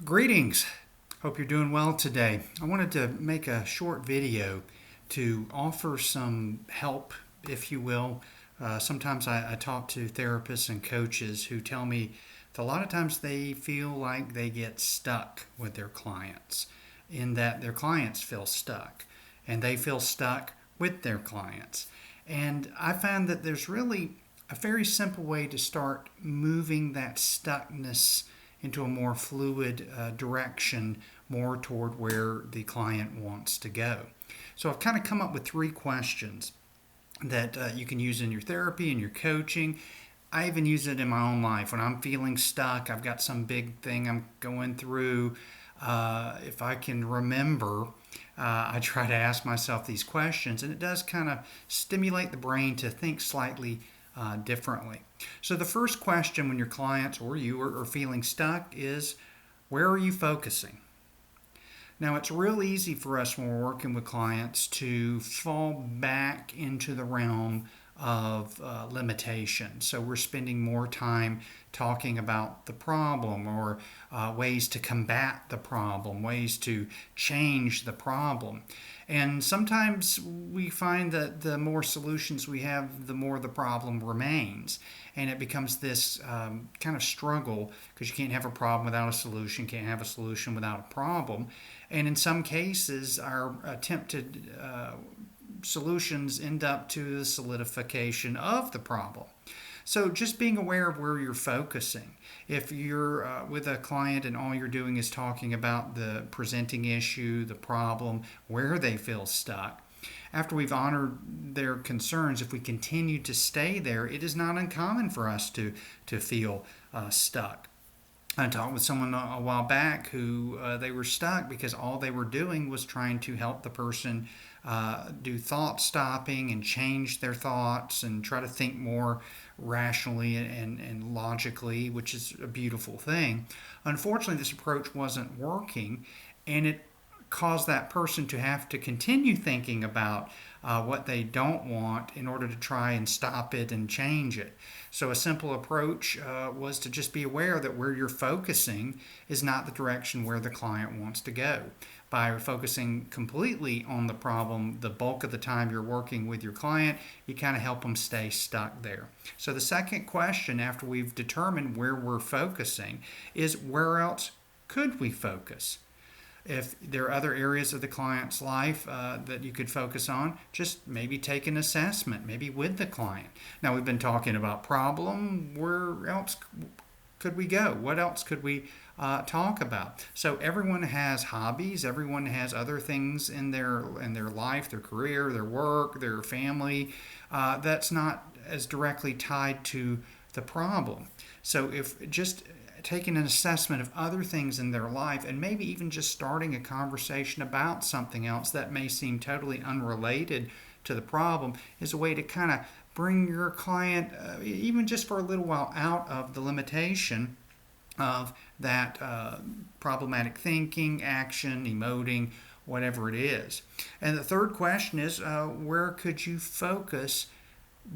Greetings. Hope you're doing well today. I wanted to make a short video to offer some help, if you will. Sometimes I talk to therapists and coaches who tell me that a lot of times they feel like they get stuck with their clients, in that their clients feel stuck and they feel stuck with their clients. And I found that there's really a very simple way to start moving that stuckness into a more fluid direction, more toward where the client wants to go. So I've kind of come up with three questions that you can use in your therapy and your coaching. I even use it in my own life when I'm feeling stuck. I've got some big thing I'm going through. If I can remember, I try to ask myself these questions, and it does kind of stimulate the brain to think slightly differently. So, the first question when your clients or you are feeling stuck is, where are you focusing? Now, it's real easy for us when we're working with clients to fall back into the realm of limitation. So, we're spending more time talking about the problem or ways to combat the problem, ways to change the problem. And sometimes we find that the more solutions we have, the more the problem remains. And it becomes this kind of struggle because you can't have a problem without a solution, can't have a solution without a problem. And in some cases, our attempted solutions end up to the solidification of the problem. So just being aware of where you're focusing. If you're with a client and all you're doing is talking about the presenting issue, the problem, where they feel stuck, after we've honored their concerns, if we continue to stay there, it is not uncommon for us to feel stuck. I talked with someone a while back who they were stuck because all they were doing was trying to help the person do thought stopping and change their thoughts and try to think more rationally and logically, which is a beautiful thing. Unfortunately, this approach wasn't working, and it caused that person to have to continue thinking about what they don't want in order to try and stop it and change it. So, a simple approach was to just be aware that where you're focusing is not the direction where the client wants to go. By focusing completely on the problem, the bulk of the time you're working with your client, you kind of help them stay stuck there. So, the second question, after we've determined where we're focusing, is where else could we focus? If there are other areas of the client's life that you could focus on, just maybe take an assessment, maybe with the client. Now, we've been talking about problem. Where else could we go? What else could we talk about? So everyone has hobbies. Everyone has other things in their life, their career, their work, their family. That's not as directly tied to the problem. So if just taking an assessment of other things in their life and maybe even just starting a conversation about something else that may seem totally unrelated to the problem is a way to kind of bring your client, even just for a little while, out of the limitation of that problematic thinking, action, emoting, whatever it is. And the third question is, where could you focus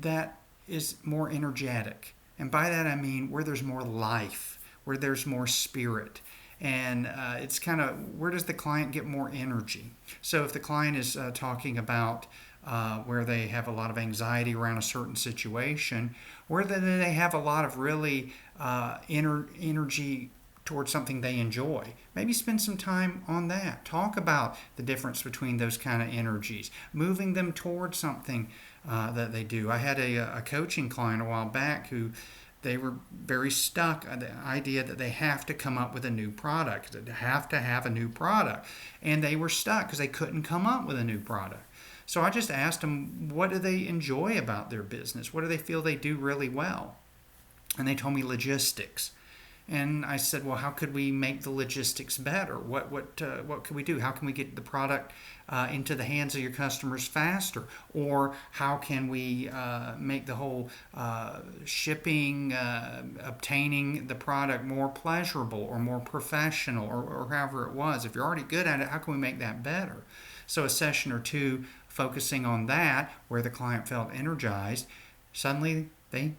that is more energetic? And by that I mean where there's more life, where there's more spirit. And it's kind of, where does the client get more energy? So if the client is talking about where they have a lot of anxiety around a certain situation, where they have a lot of really energy towards something they enjoy, maybe spend some time on that. Talk about the difference between those kind of energies, moving them towards something that they do. I had a coaching client a while back who they were very stuck on the idea that they have to come up with a new product, they have to have a new product. And they were stuck because they couldn't come up with a new product. So I just asked them, what do they enjoy about their business? What do they feel they do really well? And they told me logistics. And I said, well, how could we make the logistics better? What could we do? How can we get the product into the hands of your customers faster? Or how can we make the whole shipping, obtaining the product more pleasurable or more professional, or however it was? If you're already good at it, how can we make that better? So a session or two focusing on that, where the client felt energized, suddenly they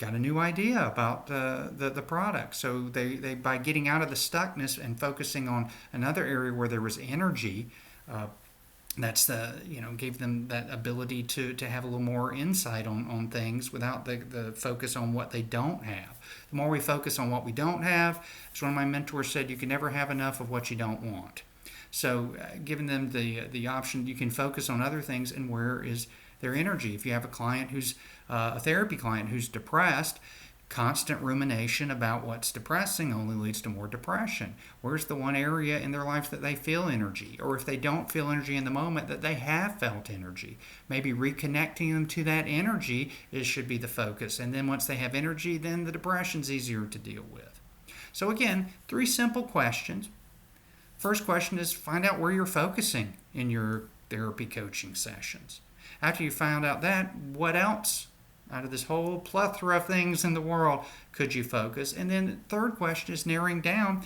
got a new idea about the product. So they by getting out of the stuckness and focusing on another area where there was energy, that's gave them that ability to have a little more insight on things without the focus on what they don't have. The more we focus on what we don't have, as one of my mentors said, you can never have enough of what you don't want. So giving them the option, you can focus on other things, and where is their energy. If you have a client who's a therapy client who's depressed, constant rumination about what's depressing only leads to more depression. Where's the one area in their life that they feel energy? Or if they don't feel energy in the moment, that they have felt energy. Maybe reconnecting them to that energy should be the focus. And then once they have energy, then the depression's easier to deal with. So again, 3 simple questions. First question is find out where you're focusing in your therapy coaching sessions. After you found out that, what else out of this whole plethora of things in the world could you focus? And then the third question is narrowing down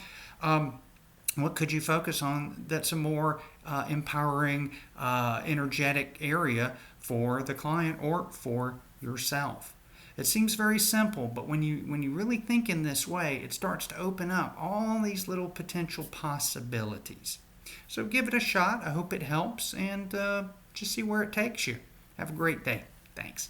what could you focus on that's a more empowering, energetic area for the client or for yourself. It seems very simple, but when you really think in this way, it starts to open up all these little potential possibilities. So give it a shot. I hope it helps, and just see where it takes you. Have a great day. Thanks.